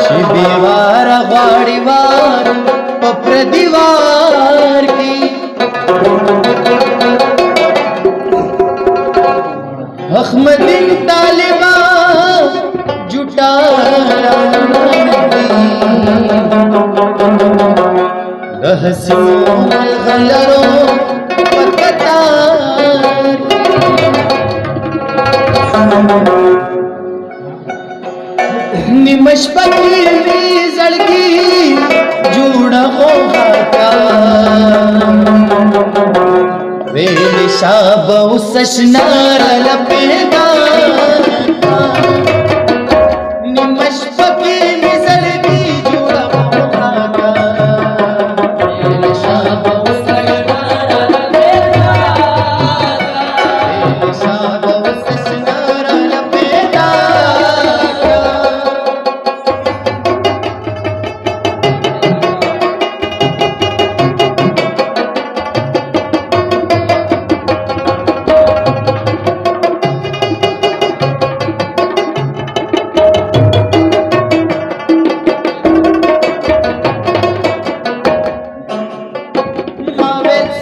چې دیوار غواړي وار په پر دیوار کې احمدین طالبان جھوٹا دهسمون الغلرو پکتار निमश पकी जड़गी जूड़ा हो घाटा वे निशाब उसनार लपेगा निमश पकी जड़गी जूड़ा हो घाटा वे निशाब उसनार लपेगा वे निशाब उसनार लपेगा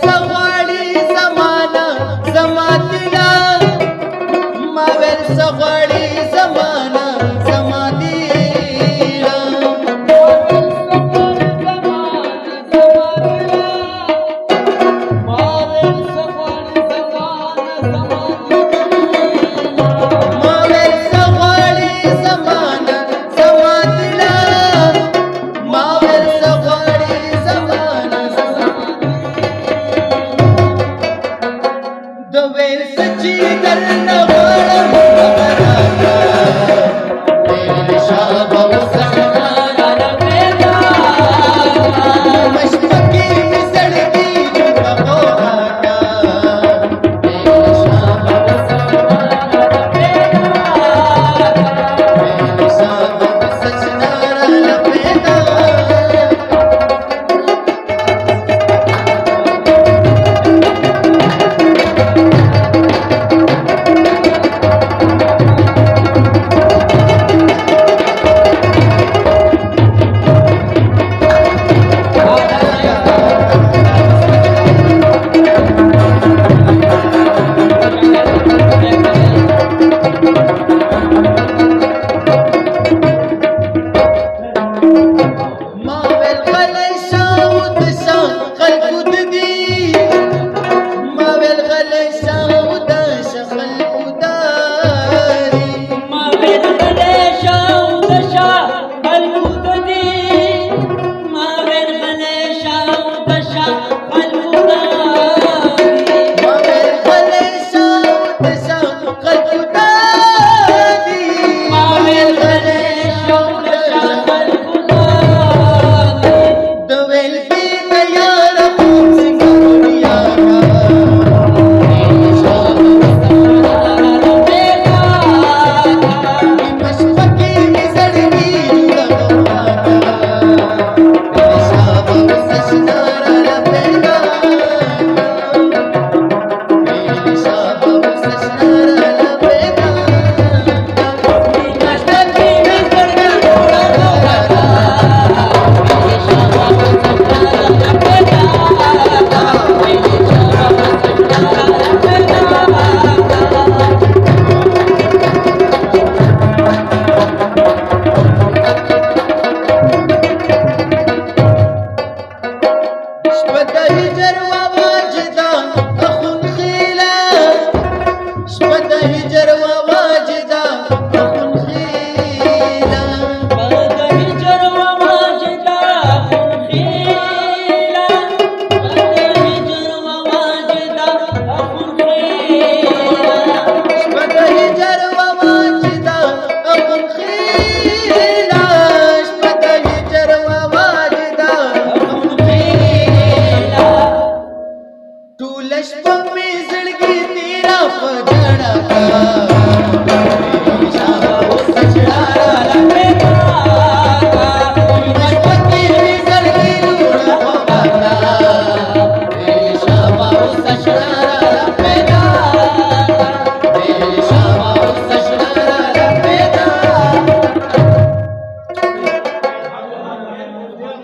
सगड़ी जमाना समाधीला मावेल सगड़ी जमाना समाधीला मावेल सगड़ी जमाना दवेल सच्ची करना